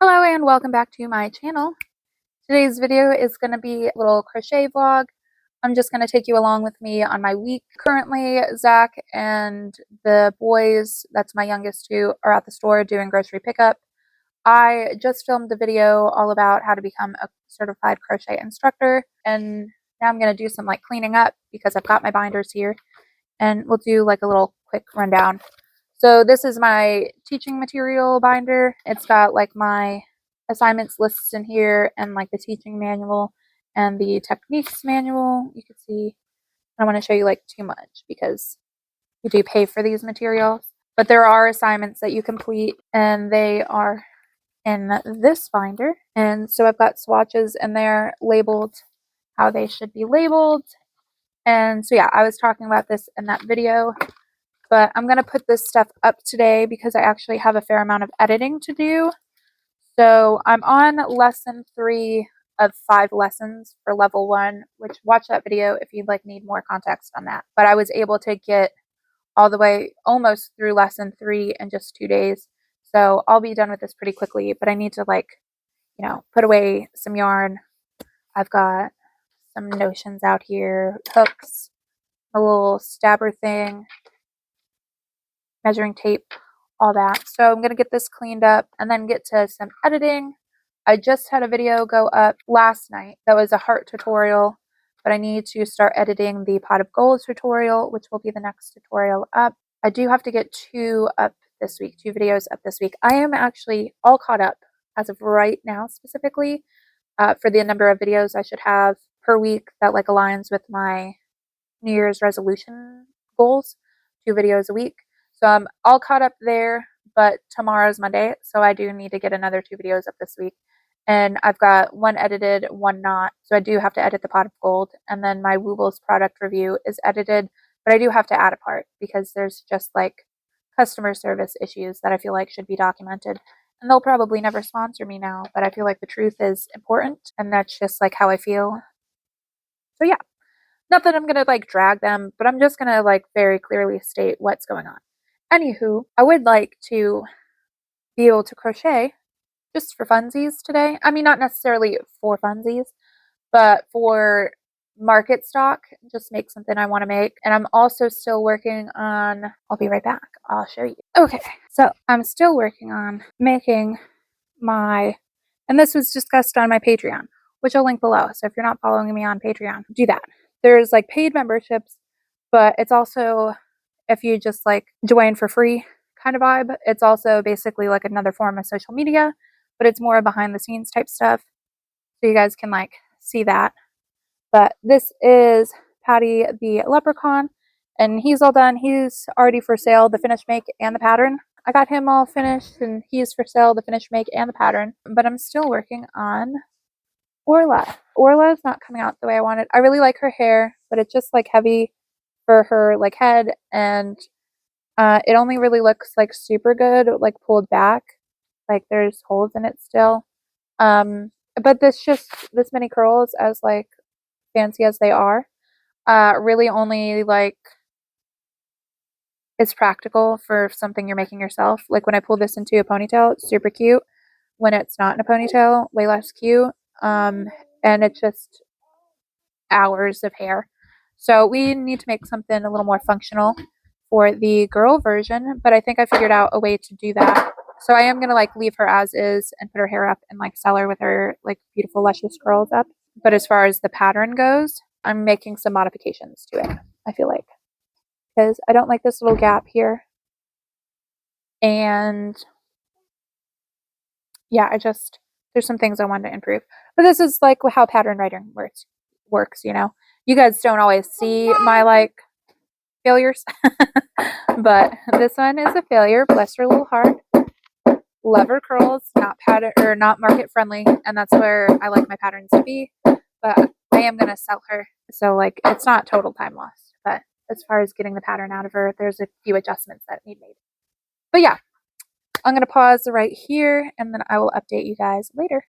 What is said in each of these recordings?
Hello and welcome back to my channel. Today's video is going to be a little crochet vlog. I'm just going to take you along with me on my week. Currently, Zach and the boys, that's my youngest two, are at the store doing grocery pickup. I just filmed a video all about how to become a certified crochet instructor, and now I'm going to do some cleaning up because I've got my binders here, and we'll do a little quick rundown. So this is my teaching material binder. It's got my assignments lists in here and the teaching manual and the techniques manual. You can see I don't want to show you too much because you do pay for these materials. But there are assignments that you complete and they are in this binder. And so I've got swatches in there labeled how they should be labeled. And so yeah, I was talking about this in that video. But I'm going to put this stuff up today because I actually have a fair amount of editing to do. So I'm on lesson 3 of 5 lessons for level 1, which watch that video if you'd need more context on that. But I was able to get all the way almost through lesson 3 in just 2 days. So I'll be done with this pretty quickly, but I need to put away some yarn. I've got some notions out here, hooks, a little stabber thing, measuring tape, all that. So I'm going to get this cleaned up and then get to some editing. I just had a video go up last night that was a heart tutorial, but I need to start editing the pot of gold tutorial, which will be the next tutorial up. I do have to get 2 up this week, 2 videos up this week. I am actually all caught up as of right now, specifically for the number of videos I should have per week that aligns with my New Year's resolution goals, 2 videos a week. So I'm all caught up there, but tomorrow's Monday, so I do need to get another 2 videos up this week. And I've got 1 edited, 1 not. So I do have to edit the pot of gold. And then my Woobles product review is edited, but I do have to add a part because there's just customer service issues that I feel should be documented. And they'll probably never sponsor me now, but I feel the truth is important, and that's just how I feel. So yeah, not that I'm gonna drag them, but I'm just gonna very clearly state what's going on. Anywho, I would like to be able to crochet just for funsies today. I mean, not necessarily for funsies, but for market stock, just make something I want to make. And I'm also still working on, I'll be right back. I'll show you. Okay, so I'm still working on making my, and this was discussed on my Patreon, which I'll link below. So if you're not following me on Patreon, do that. There's paid memberships, but it's also, if you just join for free kind of vibe, it's also basically another form of social media, but it's more behind the scenes type stuff. So you guys can see that. But this is Patty the leprechaun, and he's all done. He's already for sale, the finished make and the pattern. I got him all finished and he's for sale, the finished make and the pattern. But I'm still working on Orla. Orla is not coming out the way I wanted. I really like her hair, but it's just heavy for her head, and it only really looks super good pulled back, there's holes in it still. But this many curls, as fancy as they are, really only is practical for something you're making yourself. When I pull this into a ponytail, it's super cute. When it's not in a ponytail, way less cute. And it's just hours of hair. So we need to make something a little more functional for the girl version, but I think I figured out a way to do that. So I am gonna leave her as is and put her hair up and sell her with her beautiful luscious curls up. But as far as the pattern goes, I'm making some modifications to it, I feel because I don't like this little gap here. And yeah, there's some things I wanted to improve. But this is how pattern writing works, you know. You guys don't always see my failures. But this one is a failure. Bless her little heart. Love her curls, not pattern or not market friendly, and that's where I like my patterns to be. But I am gonna sell her, so it's not total time lost. But as far as getting the pattern out of her, there's a few adjustments that need made. But yeah, I'm gonna pause right here, and then I will update you guys later.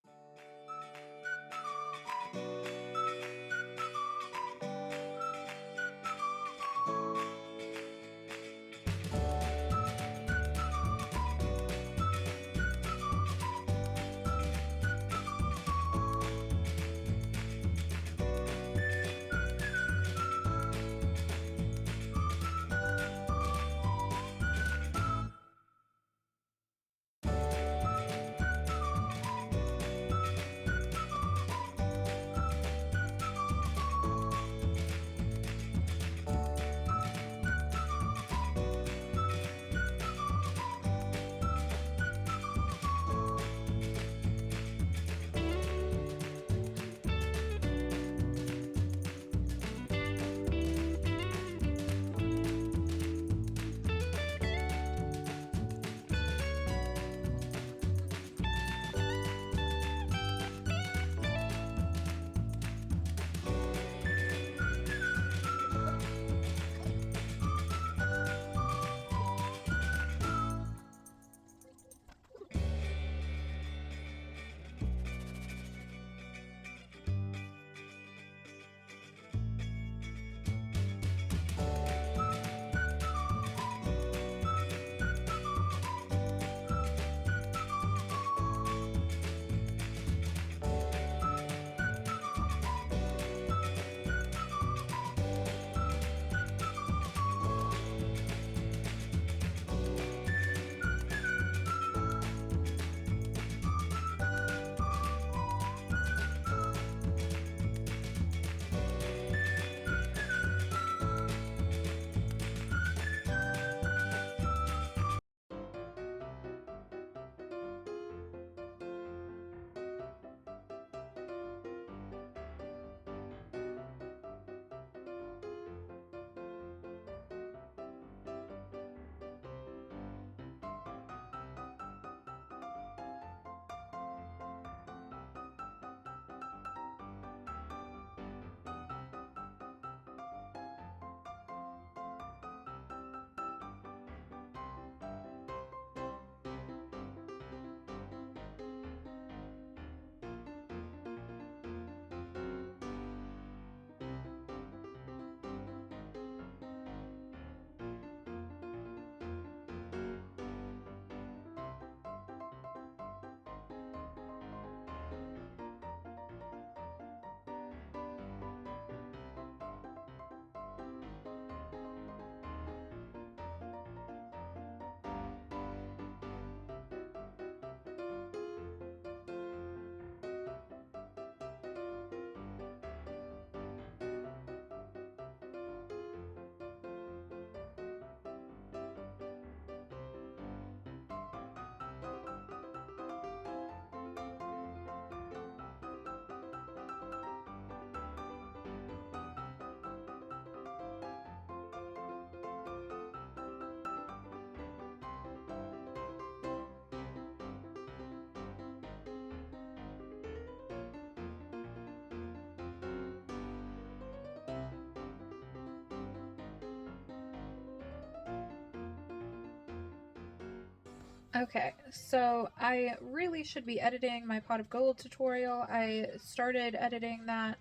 Okay, so I really should be editing my pot of gold tutorial. I started editing that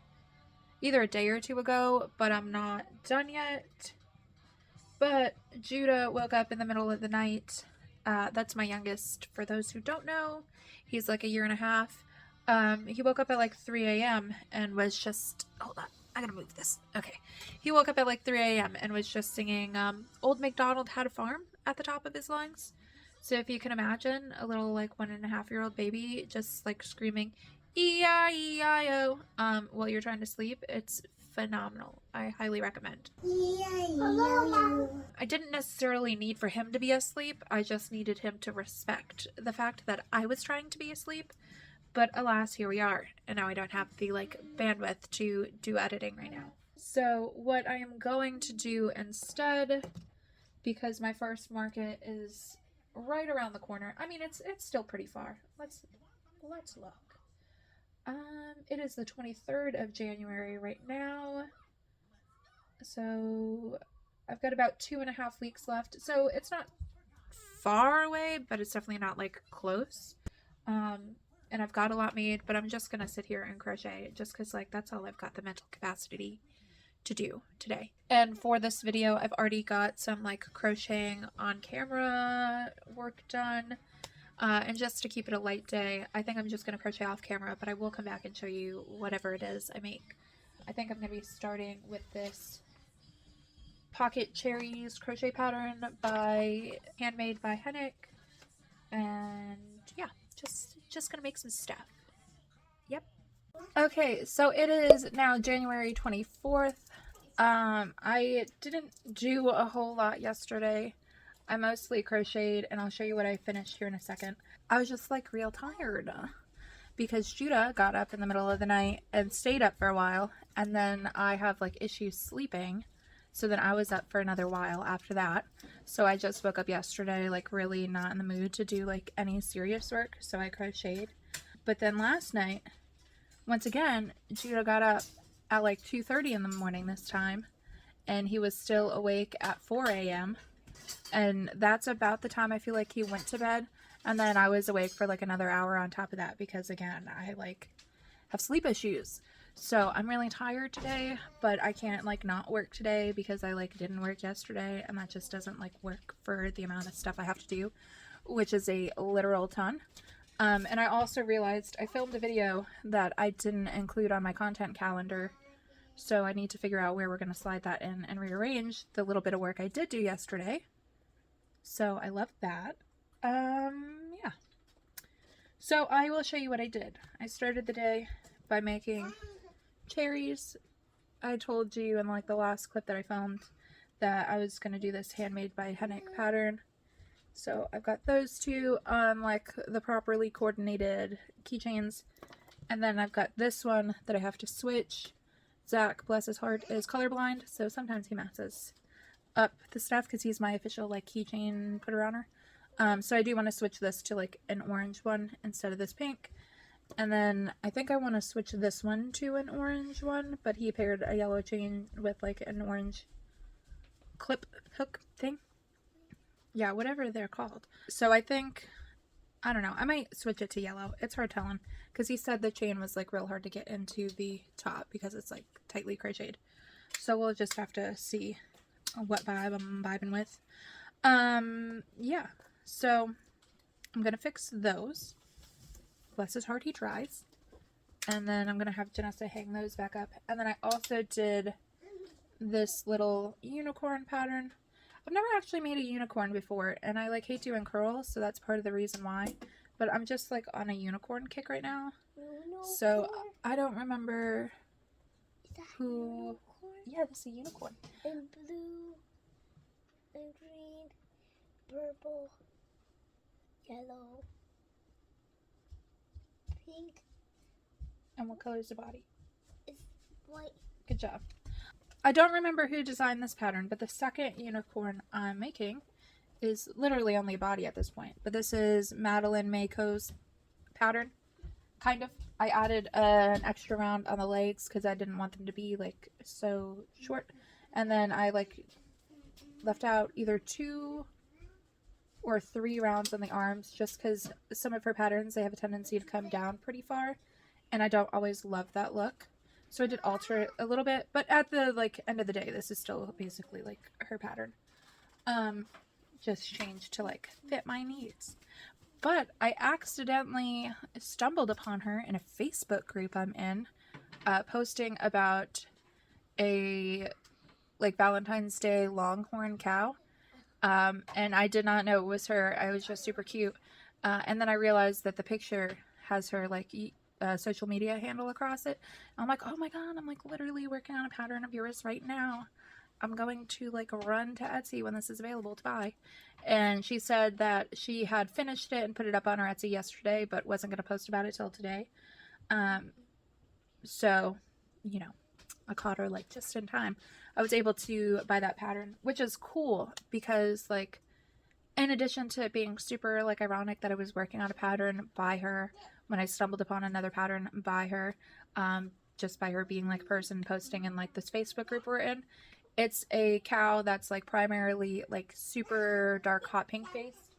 either a day or two ago, but I'm not done yet. But Judah woke up in the middle of the night. That's my youngest, for those who don't know. He's like a year and a half. He woke up at like 3 a.m. and was just, hold on, I gotta move this. Okay. He woke up at like 3 a.m. and was just singing Old MacDonald Had a Farm at the top of his lungs. So if you can imagine a little like 1.5-year-old baby just like screaming E-I-E-I-O while you're trying to sleep, it's phenomenal. I highly recommend. I didn't necessarily need for him to be asleep. I just needed him to respect the fact that I was trying to be asleep. But alas, here we are. And now I don't have the like bandwidth to do editing right now. So what I am going to do instead, because my first market is right around the corner. I mean, it's still pretty far. Let's look. It is the 23rd of January right now. So I've got about 2.5 weeks left. So it's not far away, but it's definitely not like close. And I've got a lot made, but I'm just gonna sit here and crochet just because like that's all I've got the mental capacity to do today. And for this video, I've already got some like crocheting on camera work done. And just to keep it a light day, I think I'm just going to crochet off camera, but I will come back and show you whatever it is I make. I think I'm going to be starting with this Pocket Cherries crochet pattern handmade by Hennick. And yeah, just going to make some stuff. Yep. Okay, so it is now January 24th. I didn't do a whole lot yesterday. I mostly crocheted, and I'll show you what I finished here in a second. I was just like real tired because Judah got up in the middle of the night and stayed up for a while, and then I have like issues sleeping, so then I was up for another while after that. So I just woke up yesterday like really not in the mood to do like any serious work, so I crocheted. But then last night, once again, Judah got up at like 2:30 in the morning this time, and he was still awake at 4 a.m. And that's about the time I feel like he went to bed. And then I was awake for like another hour on top of that because again, I like have sleep issues. So I'm really tired today, but I can't like not work today because I like didn't work yesterday, and that just doesn't like work for the amount of stuff I have to do, which is a literal ton. And I also realized I filmed a video that I didn't include on my content calendar. So I need to figure out where we're going to slide that in and rearrange the little bit of work I did do yesterday. So I love that. Yeah. So I will show you what I did. I started the day by making cherries. I told you in like the last clip that I filmed that I was going to do this handmade by Hennick pattern. So I've got those two on like the properly coordinated keychains. And then I've got this one that I have to switch. Zach, bless his heart, is colorblind, so sometimes he messes up the stuff because he's my official like keychain putter honor. So I do want to switch this to like an orange one instead of this pink. And then I think I want to switch this one to an orange one, but he paired a yellow chain with like an orange clip hook thing. Yeah, whatever they're called. So I think, I don't know, I might switch it to yellow. It's hard telling because he said the chain was like real hard to get into the top because it's like tightly crocheted. So we'll just have to see what vibe I'm vibing with. Yeah, so I'm gonna fix those. Bless his heart, he tries. And then I'm gonna have Janessa hang those back up. And then I also did this little unicorn pattern. I've never actually made a unicorn before, and I like hate doing curls, so that's part of the reason why. But I'm just like on a unicorn kick right now. So I don't remember who. Yeah, this is a unicorn. And blue, and green, purple, yellow, pink. And what color is the body? It's white. Good job. I don't remember who designed this pattern, but the second unicorn I'm making is literally only a body at this point. But this is Madeline Mayco's pattern, kind of. I added an extra round on the legs because I didn't want them to be like so short. And then I like left out either 2 or 3 rounds on the arms, just because some of her patterns, they have a tendency to come down pretty far, and I don't always love that look. So I did alter it a little bit, but at the like end of the day, this is still basically like her pattern. Just changed to like fit my needs. But I accidentally stumbled upon her in a Facebook group I'm in, posting about a like Valentine's Day longhorn cow. And I did not know it was her. I was just super cute. And then I realized that the picture has her like social media handle across it. I'm like, oh my god, I'm like literally working on a pattern of yours right now. I'm going to like run to Etsy when this is available to buy. And she said that she had finished it and put it up on her Etsy yesterday, but wasn't going to post about it till today. So, you know, I caught her like just in time. I was able to buy that pattern, which is cool because like in addition to it being super like ironic that I was working on a pattern by her when I stumbled upon another pattern by her, just by her being like a person posting in like this Facebook group we're in. It's a cow that's like primarily like super dark hot pink face.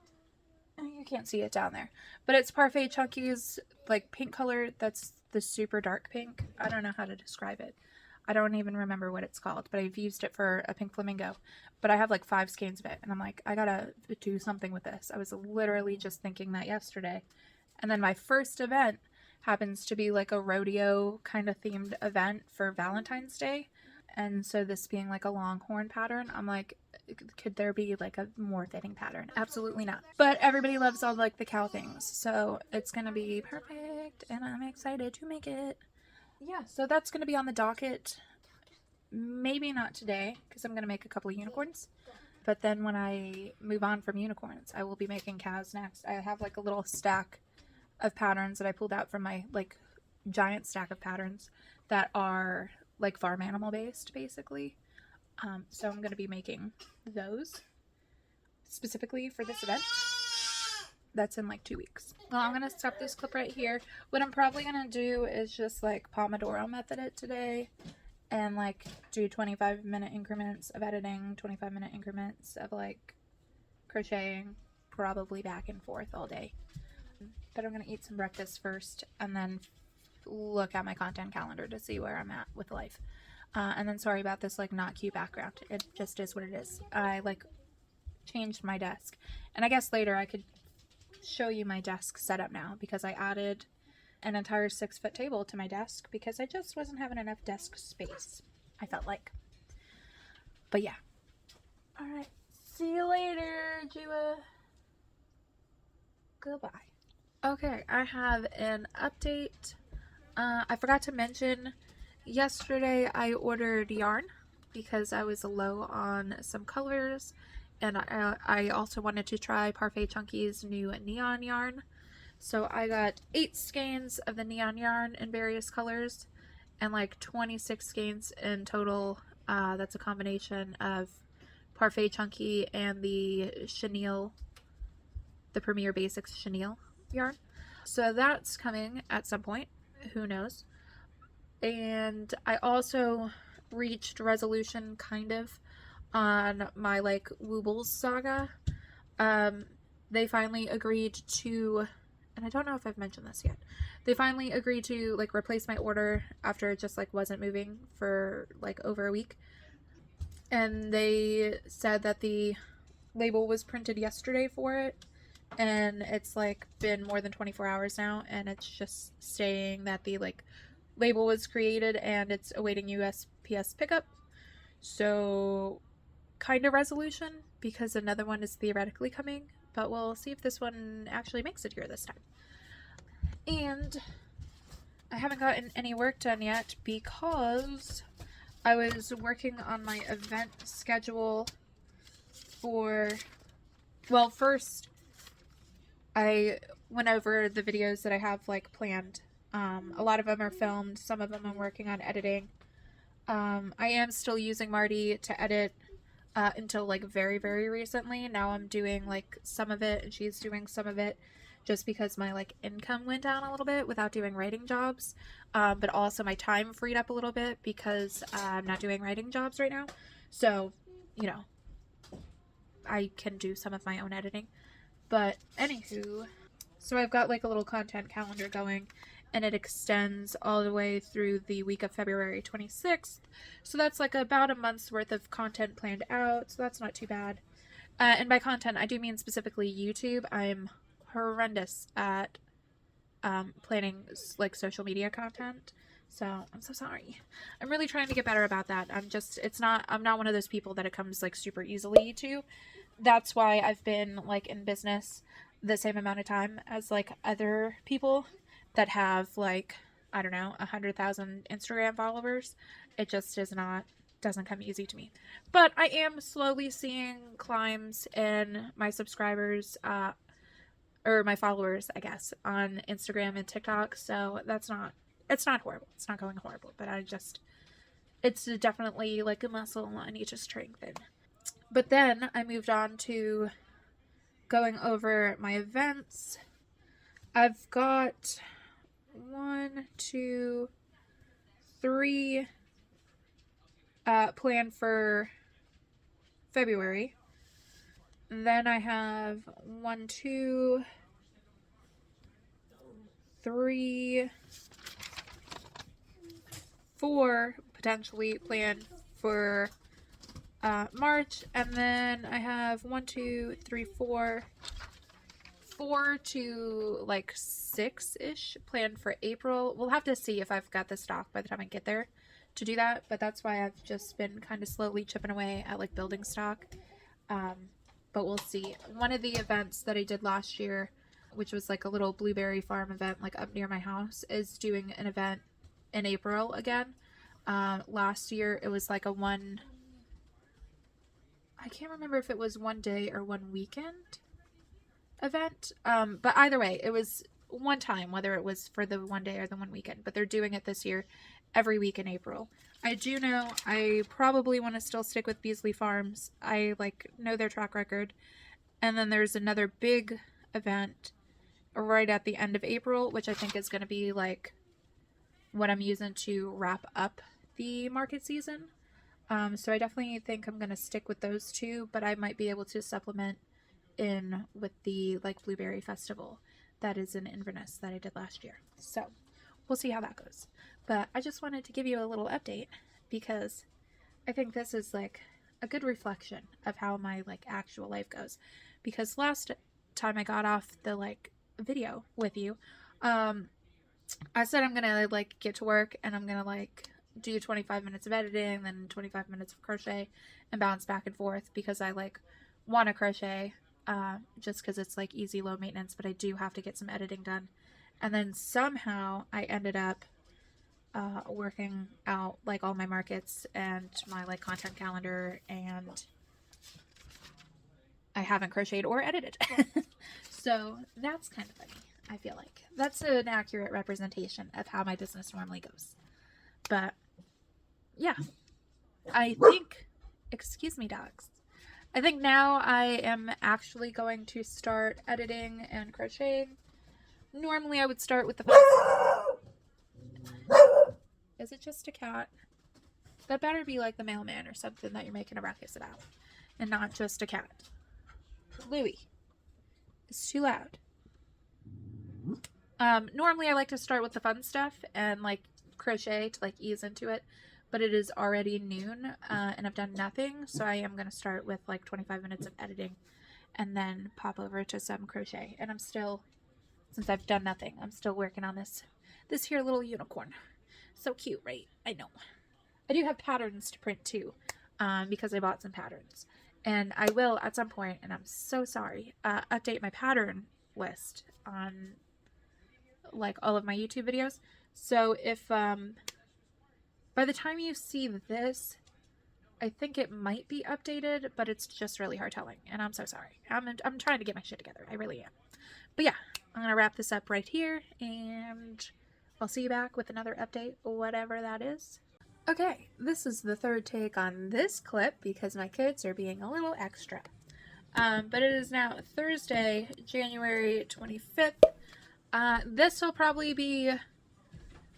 You can't see it down there, but it's Parfait Chunky's like pink color. That's the super dark pink. I don't know how to describe it. I don't even remember what it's called, but I've used it for a pink flamingo. But I have like 5 skeins of it, and I'm like, I gotta do something with this. I was literally just thinking that yesterday. And then my first event happens to be like a rodeo kind of themed event for Valentine's Day. And so this being like a longhorn pattern, I'm like, could there be like a more fitting pattern? Absolutely not. But everybody loves all like the cow things, so it's gonna be perfect, and I'm excited to make it. Yeah, so that's gonna be on the docket. Maybe not today, because I'm gonna make a couple of unicorns. But then when I move on from unicorns, I will be making cows next. I have like a little stack of patterns that I pulled out from my like giant stack of patterns that are like farm animal based, basically. So I'm going to be making those specifically for this event. That's in like 2 weeks. Well, I'm going to stop this clip right here. What I'm probably going to do is just like Pomodoro method it today and like do 25-minute increments of editing, 25-minute increments of like crocheting, probably back and forth all day. But I'm going to eat some breakfast first and then look at my content calendar to see where I'm at with life. And then sorry about this like not cute background. It just is what it is. I like changed my desk, and I guess later I could show you my desk setup now because I added an entire 6-foot table to my desk because I just wasn't having enough desk space, I felt like. But yeah. Alright. See you later, Jua. Goodbye. Okay, I have an update. I forgot to mention yesterday I ordered yarn because I was low on some colors, and I also wanted to try Parfait Chunky's new neon yarn. So I got 8 skeins of the neon yarn in various colors and like 26 skeins in total. That's a combination of Parfait Chunky and the chenille, the Premier Basics chenille yarn. So that's coming at some point. Who knows? And I also reached resolution kind of on my like Woobles saga. They finally agreed to, and I don't know if I've mentioned this yet, they finally agreed to like replace my order after it just like wasn't moving for like over a week. And they said that the label was printed yesterday for it, and it's like been more than 24 hours now, and it's just saying that the like label was created and it's awaiting USPS pickup. So kind of resolution because another one is theoretically coming, but we'll see if this one actually makes it here this time. And I haven't gotten any work done yet because I was working on my event schedule for, well, first I went over the videos that I have like planned. A lot of them are filmed, some of them I'm working on editing. I am still using Marty to edit until like very, very recently. Now I'm doing like some of it and she's doing some of it just because my like income went down a little bit without doing writing jobs. But also my time freed up a little bit because I'm not doing writing jobs right now. So, you know, I can do some of my own editing. But anywho, so I've got like a little content calendar going, and it extends all the way through the week of February 26th. So that's like about a month's worth of content planned out. So that's not too bad. And by content, I do mean specifically YouTube. I'm horrendous at planning like social media content. So I'm so sorry. I'm really trying to get better about that. I'm not one of those people that it comes like super easily to. That's why I've been like in business the same amount of time as like other people that have like, I don't know, 100,000 Instagram followers. It just doesn't come easy to me. But I am slowly seeing climbs in my subscribers, or my followers, I guess, on Instagram and TikTok. So it's not horrible. It's not going horrible, but it's definitely like a muscle I need to strengthen. But then I moved on to going over my events. I've got 1, 2, 3 planned for February. Then I have 1, 2, 3, 4 potentially planned for March, and then I have 1, 2, 3, 4 to like 6-ish planned for April. We'll have to see if I've got the stock by the time I get there to do that, but that's why I've just been kind of slowly chipping away at like building stock. But we'll see. One of the events that I did last year, which was like a little blueberry farm event like up near my house, is doing an event in April again. Last year it was like I can't remember if it was one day or one weekend event. But either way, it was one time, whether it was for the one day or the one weekend. But they're doing it this year every week in April. I do know I probably want to still stick with Beasley Farms. I like know their track record. And then there's another big event right at the end of April, which I think is going to be like what I'm using to wrap up the market season. So I definitely think I'm going to stick with those two, but I might be able to supplement in with the like blueberry festival that is in Inverness that I did last year. So we'll see how that goes. But I just wanted to give you a little update because I think this is like a good reflection of how my like actual life goes. Because last time I got off the like video with you, I said I'm gonna like get to work and I'm gonna like do 25 minutes of editing, then 25 minutes of crochet, and bounce back and forth because I like want to crochet, just because it's like easy, low maintenance, but I do have to get some editing done. And then somehow I ended up working out like all my markets and my like content calendar, and I haven't crocheted or edited. So that's kind of funny. I feel like that's an accurate representation of how my business normally goes. But yeah, I think, excuse me, dogs. I think now I am actually going to start editing and crocheting. Normally I would start with the... Is it just a cat? That better be like the mailman or something that you're making a ruckus about, and not just a cat. Louie, it's too loud. Normally I like to start with the fun stuff and like crochet to like ease into it, but it is already noon and I've done nothing, so I am going to start with like 25 minutes of editing and then pop over to some crochet. And I'm still, since I've done nothing, I'm still working on this here little unicorn. So cute, right? I know. I do have patterns to print too, because I bought some patterns, and I will at some point, and I'm so sorry, update my pattern list on like all of my YouTube videos. So if by the time you see this, I think it might be updated, but it's just really hard telling, and I'm so sorry. I'm trying to get my shit together. I really am. But yeah, I'm gonna wrap this up right here, and I'll see you back with another update, whatever that is. Okay, this is the third take on this clip because my kids are being a little extra. But it is now Thursday, January 25th. This will probably be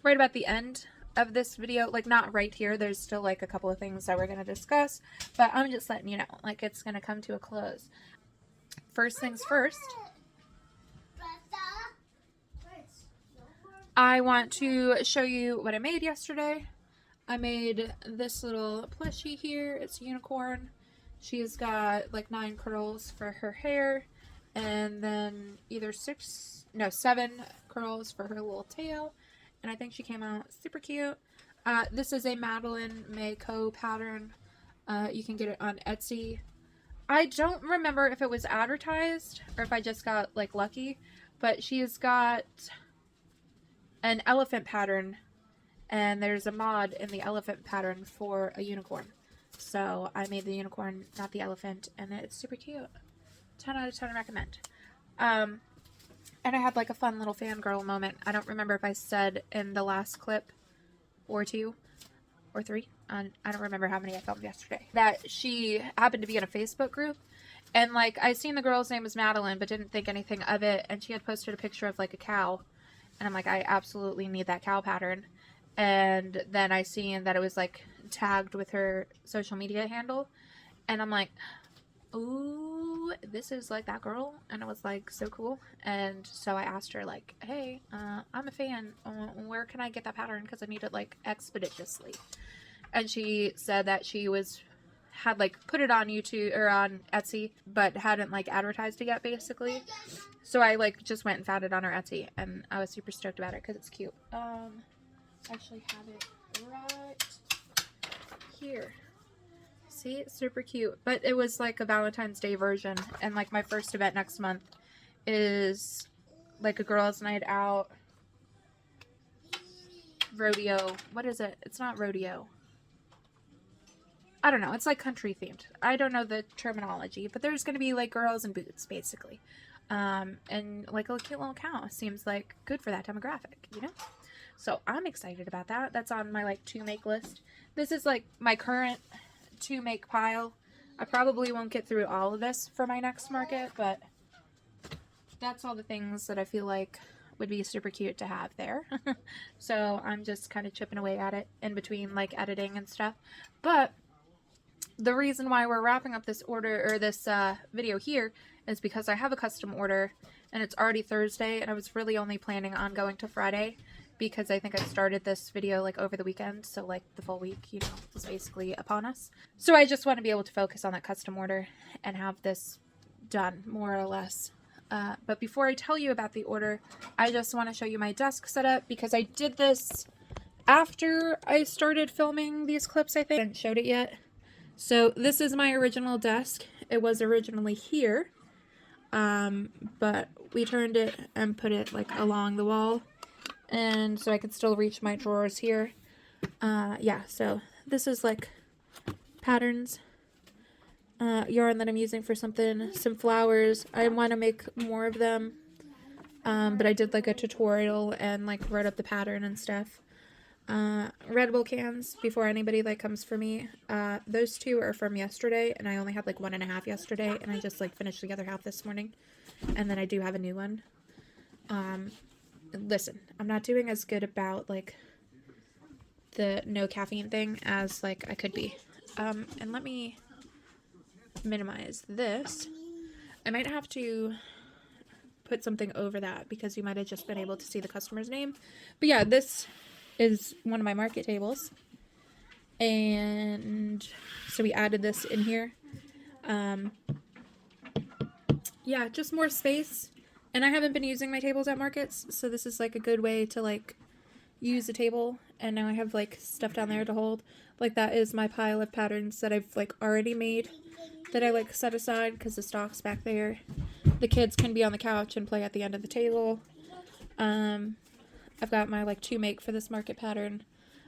right about the end of this video, like not right here. There's still like a couple of things that we're going to discuss, but I'm just letting you know, like it's going to come to a close. first things first, I want to show you what I made yesterday. I made this little plushie here. It's a unicorn. She's got like 9 curls for her hair, and then either 7 curls for her little tail. And I think she came out super cute. This is a Madeline Mayco pattern. You can get it on Etsy. I don't remember if it was advertised or if I just got like lucky, but she's got an elephant pattern, and there's a mod in the elephant pattern for a unicorn. So I made the unicorn, not the elephant, and it's super cute. 10 out of 10 recommend. And I had like a fun little fangirl moment. I don't remember if I said in the last clip or 2 or 3, I don't remember how many I filmed yesterday, that she happened to be in a Facebook group. And like, I seen the girl's name was Madeline, but didn't think anything of it. And she had posted a picture of like a cow. And I'm like, I absolutely need that cow pattern. And then I seen that it was like tagged with her social media handle. And I'm like, ooh, this is like that girl. And it was like so cool. And so I asked her like, hey, I'm a fan. Where can I get that pattern? Because I need it like expeditiously. And she said that she had like put it on YouTube or on Etsy, but hadn't like advertised it yet basically. So I like just went and found it on her Etsy, and I was super stoked about it because it's cute. Actually have it right here. See, it's super cute. But it was like a Valentine's Day version, and like my first event next month is like a girls' night out rodeo. What is it? It's not rodeo. I don't know. It's like country themed. I don't know the terminology, but there's going to be like girls in boots basically. And like a cute little cow seems like good for that demographic, you know? So I'm excited about that. That's on my like to make list. This is like my current to make pile. I probably won't get through all of this for my next market, but that's all the things that I feel like would be super cute to have there. So I'm just kind of chipping away at it in between like editing and stuff. But the reason why we're wrapping up this order or this video here is because I have a custom order and it's already Thursday, and I was really only planning on going to Friday because I think I started this video like over the weekend, so like the full week, you know, is basically upon us. So I just want to be able to focus on that custom order and have this done more or less. But before I tell you about the order, I just want to show you my desk setup because I did this after I started filming these clips, I think. I haven't showed it yet. So this is my original desk. It was originally here, but we turned it and put it like along the wall, and so I could still reach my drawers here. Yeah, so this is like patterns, yarn that I'm using for something, some flowers. I want to make more of them, but I did like a tutorial and like wrote up the pattern and stuff. Red Bull cans before anybody like comes for me. Those 2 are from yesterday, and I only had like 1.5 yesterday, and I just like finished the other half this morning, and then I do have a new one. Listen, I'm not doing as good about like the no caffeine thing as like I could be. And let me minimize this. I might have to put something over that because you might have just been able to see the customer's name. But yeah, this is one of my market tables, and so we added this in here. Yeah, just more space, and I haven't been using my tables at markets, so this is like a good way to like use a table. And now I have like stuff down there to hold. Like that is my pile of patterns that I've like already made that I like set aside because the stock's back there. The kids can be on the couch and play at the end of the table. I've got my like to make for this market pattern.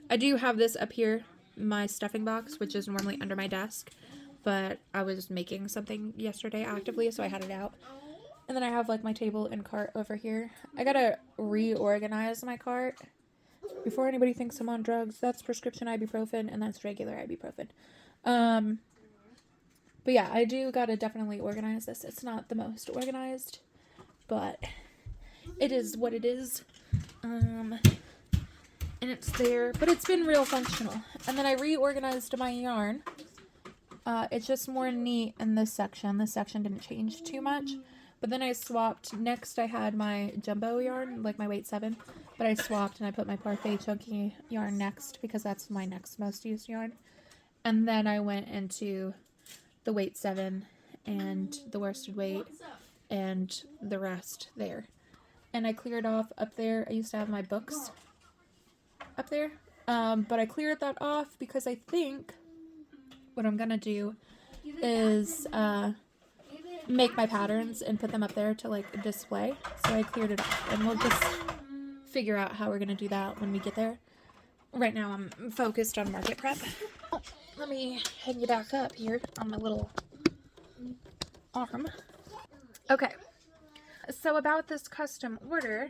I do have this up here, my stuffing box, which is normally under my desk, but I was making something yesterday actively, so I had it out. And then I have like my table and cart over here. I gotta reorganize my cart. Before anybody thinks I'm on drugs, that's prescription ibuprofen and that's regular ibuprofen. But yeah, I do gotta definitely organize this. It's not the most organized, but it is what it is. And it's there, but it's been real functional. And then I reorganized my yarn It's just more neat in this section. This section didn't change too much. But then I swapped. Next I had my jumbo yarn, like my weight 7. But I swapped and I put my parfait chunky yarn next because that's my next most used yarn. And then I went into the weight 7 and the worsted weight and the rest there. And I cleared off up there. I used to have my books up there. But I cleared that off because I think what I'm gonna do is make my patterns and put them up there to like display. So I cleared it off, and we'll just figure out how we're gonna do that when we get there. Right now I'm focused on market prep. Oh, let me hang you back up here on my little arm. Okay, so about this custom order,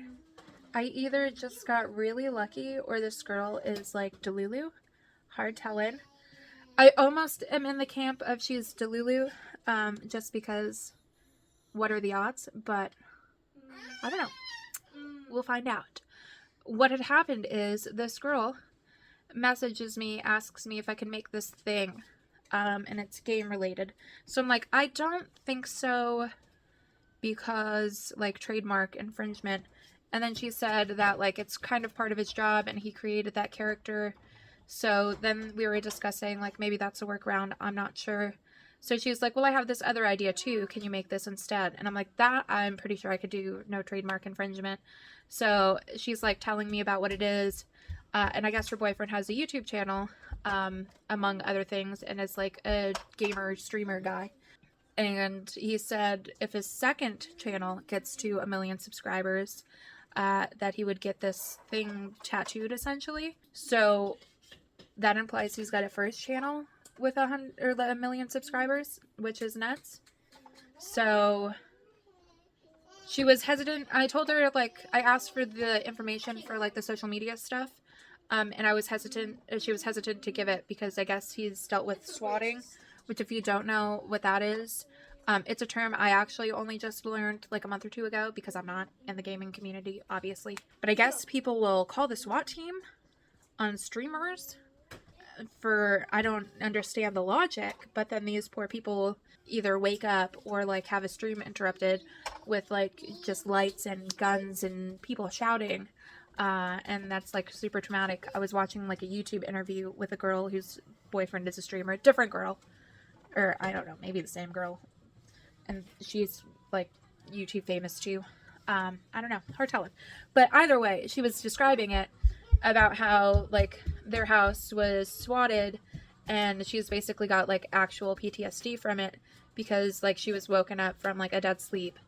I either just got really lucky or this girl is like Delulu. Hard telling. I almost am in the camp of she's Delulu, just because what are the odds? But I don't know. We'll find out. What had happened is this girl messages me, asks me if I can make this thing, and it's game related. So I'm like, I don't think so, because like trademark infringement. And then she said that like it's kind of part of his job and he created that character. So then we were discussing like maybe that's a workaround. I'm not sure. So she was like, well, I have this other idea too. Can you make this instead? And I'm like, that I'm pretty sure I could do, no trademark infringement. So she's like telling me about what it is. And I guess her boyfriend has a YouTube channel, among other things, and is like a gamer streamer guy. And he said if his second channel gets to 1 million subscribers, that he would get this thing tattooed essentially. So that implies he's got a first channel with 1 million subscribers, which is nuts. So she was hesitant. I told her, like, I asked for the information for like the social media stuff, and I was hesitant. She was hesitant to give it because I guess he's dealt with swatting, which if you don't know what that is, it's a term I actually only just learned like a month or two ago because I'm not in the gaming community, obviously. But I guess people will call the SWAT team on streamers for, I don't understand the logic, but then these poor people either wake up or like have a stream interrupted with like just lights and guns and people shouting, and that's like super traumatic. I was watching like a YouTube interview with a girl whose boyfriend is a streamer, different girl, or I don't know, maybe the same girl, and she's like YouTube famous too. I don't know, hard telling, but either way, she was describing it about how like their house was swatted and she's basically got like actual PTSD from it because like she was woken up from like a dead sleep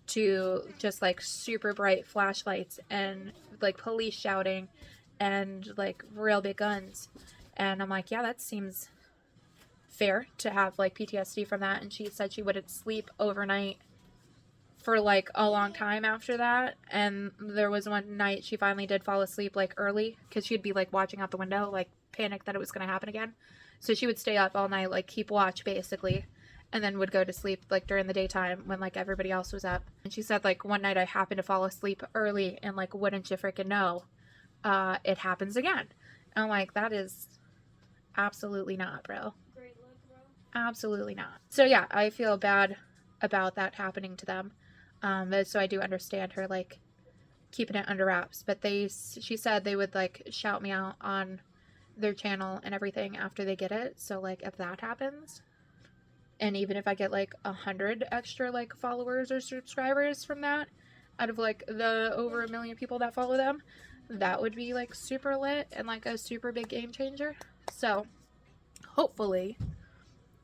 to just like super bright flashlights and like police shouting and like real big guns. And I'm like, yeah, that seems fair to have like PTSD from that. And she said she wouldn't sleep overnight for like a long time after that, and there was one night she finally did fall asleep like early because she'd be like watching out the window, like panicked that it was going to happen again. So she would stay up all night, like keep watch basically, and then would go to sleep like during the daytime when like everybody else was up. And she said like one night I happened to fall asleep early and like wouldn't you freaking know, it happens again. And I'm like, that is absolutely not, bro. Great luck, bro. Absolutely not. So yeah, I feel bad about that happening to them. So I do understand her like keeping it under wraps, but she said they would like shout me out on their channel and everything after they get it. So like if that happens, and even if I get like 100 extra like followers or subscribers from that out of like the over 1 million people that follow them, that would be like super lit and like a super big game changer. So hopefully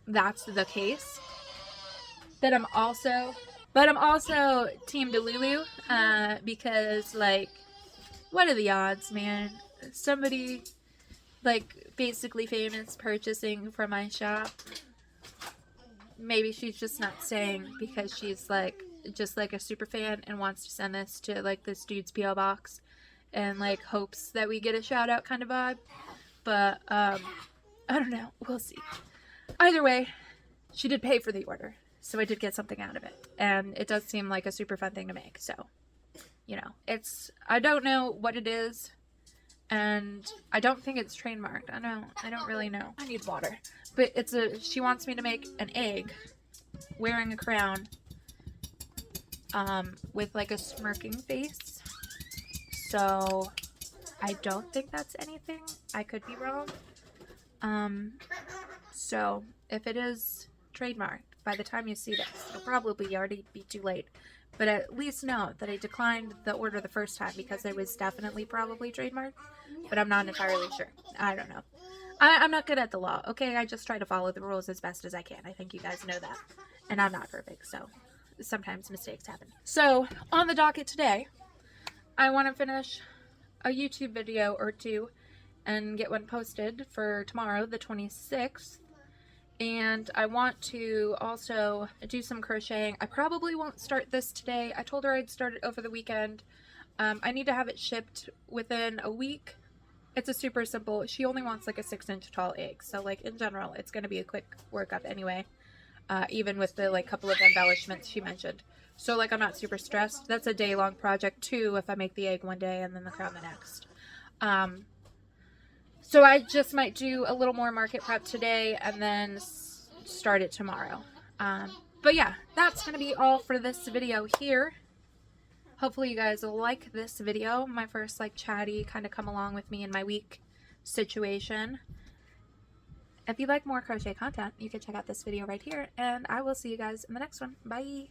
that's the case. But I'm also Team Delulu, because, like, what are the odds, man? Somebody, like, basically famous purchasing from my shop. Maybe she's just not saying because she's, like, just, like, a super fan and wants to send this to, like, this dude's P.O. box and, like, hopes that we get a shout-out kind of vibe. But, I don't know. We'll see. Either way, she did pay for the order. So I did get something out of it. And it does seem like a super fun thing to make. So, you know, I don't know what it is. and I don't think it's trademarked. I don't really know. I need water. But she wants me to make an egg wearing a crown with like a smirking face. So I don't think that's anything. I could be wrong. So if it is trademarked, by the time you see this, it'll probably already be too late. But at least know that I declined the order the first time because it was definitely probably trademarked, but I'm not entirely sure. I don't know. I'm not good at the law, okay? I just try to follow the rules as best as I can. I think you guys know that. And I'm not perfect, so sometimes mistakes happen. So, on the docket today, I want to finish a YouTube video or two and get one posted for tomorrow, the 26th. And I want to also do some crocheting. I probably won't start this today. I told her I'd start it over the weekend. I need to have it shipped within a week. It's a super simple, she only wants like a 6-inch tall egg. So like in general, it's going to be a quick workup anyway. Even with the like couple of embellishments she mentioned. So like I'm not super stressed. That's a day-long project too if I make the egg one day and then the crown the next. So I just might do a little more market prep today and then start it tomorrow. But yeah, that's going to be all for this video here. Hopefully you guys will like this video. My first like chatty kind of come along with me in my week situation. If you like more crochet content, you can check out this video right here. And I will see you guys in the next one. Bye!